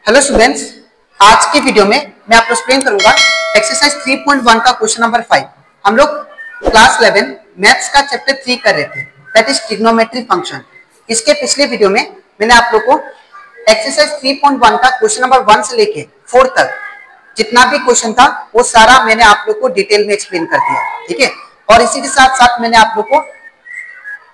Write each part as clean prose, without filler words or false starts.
Hello students, आज की video में मैं आपको एक्सप्लेन करूंगा एक्सरसाइज 3.1 का क्वेश्चन नंबर 5। हम लोग क्लास 11 मैथ्स का चैप्टर 3 कर रहे थे, दैट इज ट्रिग्नोमेट्री फंक्शन। इसके पिछले वीडियो में मैंने आप लोग को एक्सरसाइज 3.1 का क्वेश्चन नंबर 1 से लेके 4 तक जितना भी क्वेश्चन था वो सारा मैंने आप लोग को डिटेल में एक्सप्लेन कर दिया, ठीक है। और इसी के साथ साथ मैंने आप लोग को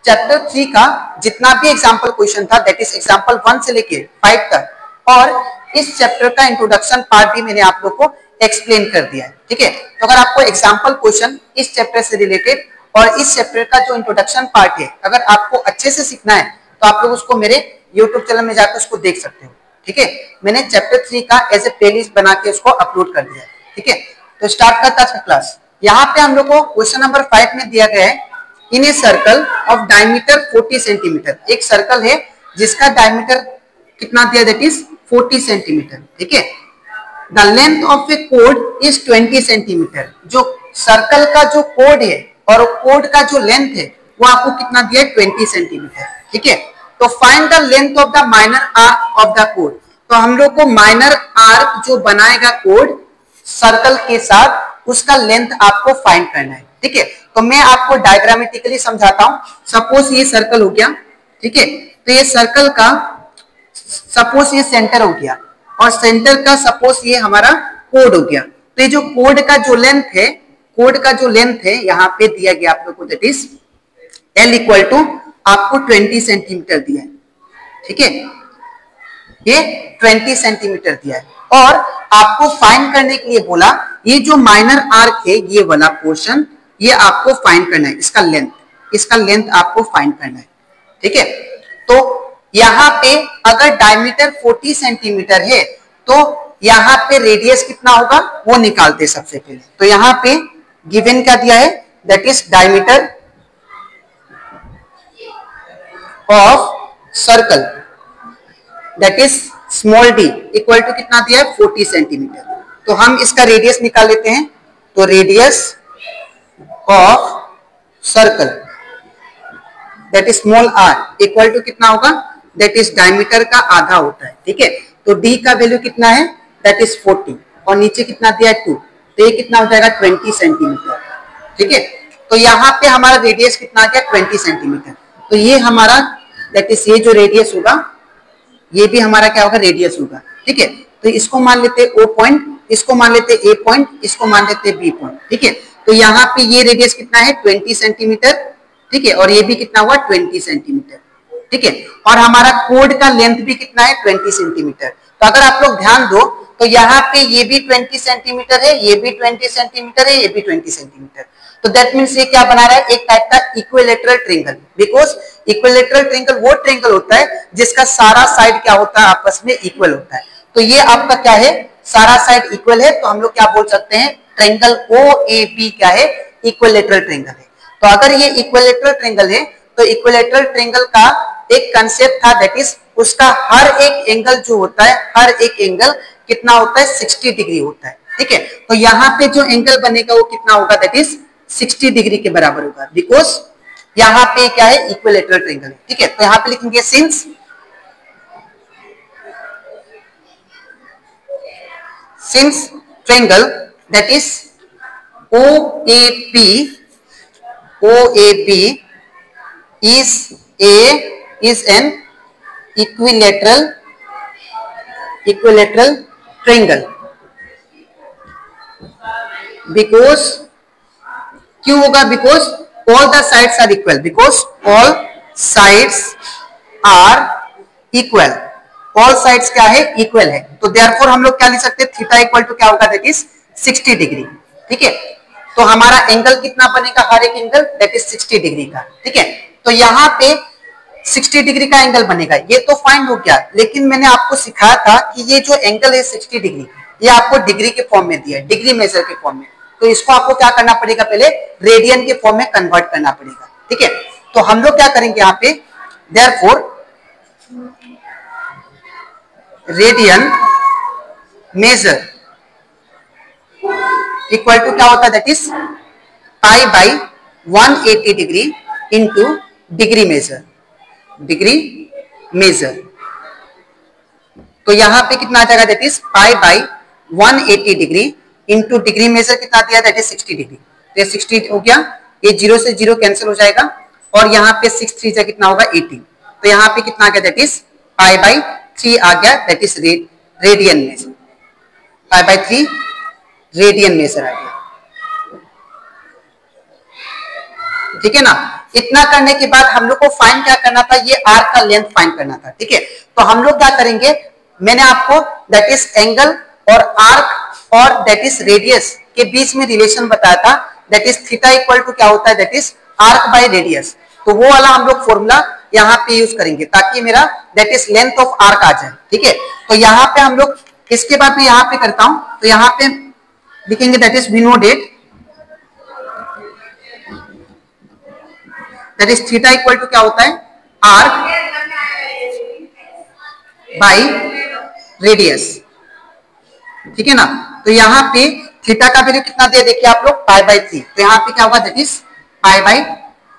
चैप्टर 3 का जितना भी एग्जाम्पल क्वेश्चन था, दैट इज एग्जाम्पल 1 से लेके 5 तक, और इस चैप्टर का इंट्रोडक्शन पार्ट भी मैंने आप लोग को एक्सप्लेन कर दिया है, ठीक है। तो अगर आपको एग्जाम्पल क्वेश्चन इस चैप्टर से रिलेटेड और इस चैप्टर का जो इंट्रोडक्शन पार्ट है अगर आपको अच्छे से सीखना है तो आप लोग उसको मेरे यूट्यूब चैनल में जाकर उसको देख सकते हो, ठीक है। मैंने चैप्टर 3 का एज ए प्लेलिस्ट बना के उसको अपलोड कर दिया है, ठीक है। तो स्टार्ट करता है क्लास। यहाँ पे हम लोग को क्वेश्चन नंबर 5 में दिया गया है, in a circle of diameter 40 centimetre. एक सर्कल है जिसका डायमीटर कितना दिया, दैट इज 40 सेंटीमीटर, ठीक है। The length of A code is 20 centimetre. जो सर्कल का जो कोड है और कोड का जो लेंथ है वो आपको कितना दिया है, 20 सेंटीमीटर, ठीक है। तो find the length of the minor arc of the code. तो हम लोग को माइनर आर्क जो बनाएगा कोड सर्कल के साथ, उसका लेंथ आपको फाइंड करना है, ठीक है। तो मैं आपको डायग्रामेटिकली समझाता हूं। सपोज ये सर्कल हो गया, ठीक है। तो ये सर्कल का सपोज ये सेंटर हो गया और सेंटर का सपोज ये हमारा कोड हो गया। तो ये जो कोड का जो लेंथ है, कोड का जो लेंथ है यहाँ पे दिया गया आप लोग को, that is L equal to आपको 20 सेंटीमीटर दिया है, ठीक है। ये 20 सेंटीमीटर दिया है और आपको फाइंड करने के लिए बोला ये जो माइनर आर्क है ये वाला पोर्शन ये आपको फाइंड करना है, इसका लेंथ आपको फाइंड करना है, ठीक है। तो यहाँ पे अगर डायमीटर 40 सेंटीमीटर है तो यहाँ पे रेडियस कितना होगा वो निकालते सबसे पहले। तो यहाँ पे गिवन क्या दिया है, that is diameter of circle that is small d equal to कितना दिया है, 40 सेंटीमीटर। तो हम इसका रेडियस निकाल लेते हैं। तो radius of circle that is small r equal to कितना होगा, दैट इज डायमीटर का आधा होता है, ठीक है। तो डी का वैल्यू कितना है, दैट इज 40 और नीचे कितना दिया है 2, तो ये कितना हो जाएगा 20 सेंटीमीटर, ठीक है। तो यहाँ पे हमारा रेडियस कितना आ गया 20 सेंटीमीटर। तो ये हमारा दैट इज ये जो रेडियस होगा ये भी हमारा क्या होगा, रेडियस होगा, ठीक है। तो इसको मान लेते O पॉइंट, इसको मान लेते A पॉइंट, इसको मान लेते B पॉइंट, ठीक है। तो यहाँ पे ये रेडियस कितना है 20 सेंटीमीटर, ठीक है, और ये भी कितना हुआ 20 सेंटीमीटर, ठीक है। और हमारा कोड का लेंथ भी कितना है 20 सेंटीमीटर। तो अगर आप लोग ध्यान दो तो यहाँ पे ये भी 20 सेंटीमीटर है, ये भी 20 सेंटीमीटर है, ये भी 20 सेंटीमीटर। तो दैट मीन्स ये क्या बना रहा है, एक टाइप का equilateral triangle. Because equilateral triangle वो ट्रायंगल होता है जिसका सारा साइड क्या होता है, आपस में इक्वल होता है। तो ये आपका क्या है, सारा साइड इक्वल है, तो हम लोग क्या बोल सकते हैं, ट्रायंगल OAB क्या है, इक्विलेटरल ट्रायंगल है। तो अगर ये इक्विलेटरल ट्रायंगल है तो इक्विलेटरल ट्रायंगल का एक कंसेप्ट था, दैट इज उसका हर एक एंगल जो होता है, हर एक एंगल कितना होता है, 60 डिग्री होता है, ठीक है। तो यहाँ पे जो एंगल बनेगा वो कितना होगा, दैट इज 60 डिग्री के बराबर होगा। बिकॉज यहाँ पे क्या है, इक्विलेटरल ट्रायंगल है, ठीक है। तो यहाँ पे लिखेंगे since triangle that is OAB is an equilateral triangle। Because क्यों होगा, because all the sides are equal, because all sides are equal, all sides क्या है, इक्वल है। तो देयरफॉर हम लोग क्या लिख सकते हैं, थीटा इक्वल टू क्या होगा, दैट इज 60 डिग्री, ठीक है। तो हमारा एंगल कितना बनेगा, हर एक एंगल दैट इज 60 डिग्री का, ठीक है। तो यहाँ पे 60 डिग्री का एंगल बनेगा, ये तो फाइंड हो गया। लेकिन मैंने आपको सिखाया था कि ये जो एंगल है 60 डिग्री ये आपको डिग्री के फॉर्म में दिया है, डिग्री मेजर के फॉर्म में। तो इसको आपको क्या करना पड़ेगा, पहले रेडियन के फॉर्म में कन्वर्ट करना पड़ेगा, ठीक है। तो हम लोग क्या करेंगे यहाँ पे, therefore radian measure equal to क्या होता है, that is pi by 180 degree into degree measure. तो यहाँ पे कितना आ जाएगा, that is pi by 180 degree into degree measure कितना दिया, दैट इज 60 डिग्री। तो ये 60 हो गया, ये 0 से 0 कैंसिल हो जाएगा और यहाँ पे 6 3 जा कितना होगा 18। तो यहाँ पे कितना आ गया, दैट इज पाई बाई 3 आ गया, that is radian measure, pi by 3 radian measure आ गया। ठीक है ना। इतना करने के बाद हम लोग को फाइंड क्या करना था, ये आर्क का लेंथ फाइंड करना था। ठीक है, तो हम लोग क्या करेंगे, मैंने आपको दैट इज एंगल और आर्क और दैट इज रेडियस के बीच में रिलेशन बताया था, that is theta equal to क्या होता है, that is arc by radius. तो वो वाला हम लोग फॉर्मूला यहाँ पे यूज करेंगे ताकि मेरा that is length of arc आ जाए। ठीक है, तो यहाँ पे हम लोग इसके बाद मैं यहाँ पे करता हूं, तो यहाँ पे लिखेंगे that is we know that is theta equal to क्या होता है, आर्क बाई रेडियस। ठीक है ना। तो यहाँ पे थीटा का वैल्यू कितना दे, देखिए आप लोग पाई बाई 3, तो यहाँ पे क्या होगा, that is pi by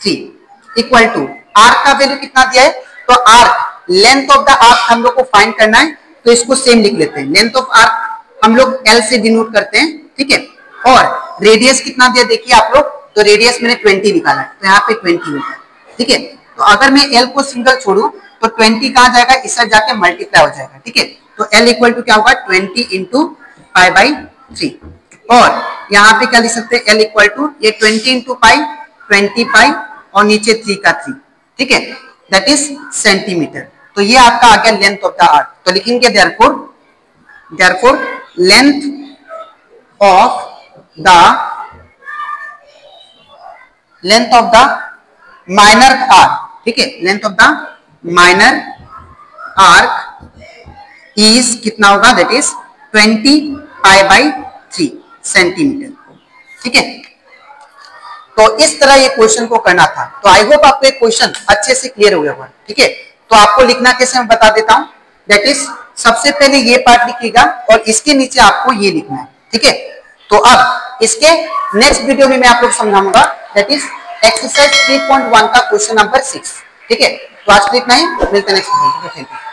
3 equal to arc का वैल्यू कितना दिया है, तो arc length of the arc हम लोग को फाइंड करना है, तो इसको सेम लिख लेते हैं, लेंथ ऑफ आर्क हम लोग एल से डिनोट करते हैं। ठीक है, और रेडियस कितना दिया देखिए आप लोग, तो रेडियस मैंने 20 निकाला है, तो यहाँ पे 20 मिलता है। ठीक है, तो अगर मैं एल को सिंगल छोड़ू तो 20 कहाँ जाएगा, इस साइड जाके मल्टीप्लाई हो जाएगा। ठीक है, तो एल इक्वल टू क्या होगा, 20 इंटू पाई बाई 3, और यहाँ पे क्या लिख सकते हैं, एल इक्वल टू ये 20 इंटू पाई 20 पाई और नीचे 3 का 3। ठीक है, दैट इज सेंटीमीटर। तो ये आपका आ गया लेंथ ऑफ द आर्क। तो लिखेंगे therefore length of the minor arc. ठीक है, length of the minor arc is कितना होगा, that is 20 pi by 3 centimetre. ठीक है, तो इस तरह ये क्वेश्चन को करना था। तो आई होप आपको ये क्वेश्चन अच्छे से क्लियर हो गया होगा। ठीक है, तो आपको लिखना कैसे मैं बता देता हूं, दैट इज सबसे पहले ये पार्ट लिखिएगा और इसके नीचे आपको ये लिखना है। ठीक है, तो अब इसके नेक्स्ट वीडियो में मैं आप लोग समझाऊंगा, दैट इज एक्सरसाइज 3.1 का क्वेश्चन नंबर 6। ठीक है, तो आज के लिए इतना ही, मिलते हैं नेक्स्ट वीडियो में। Thank you.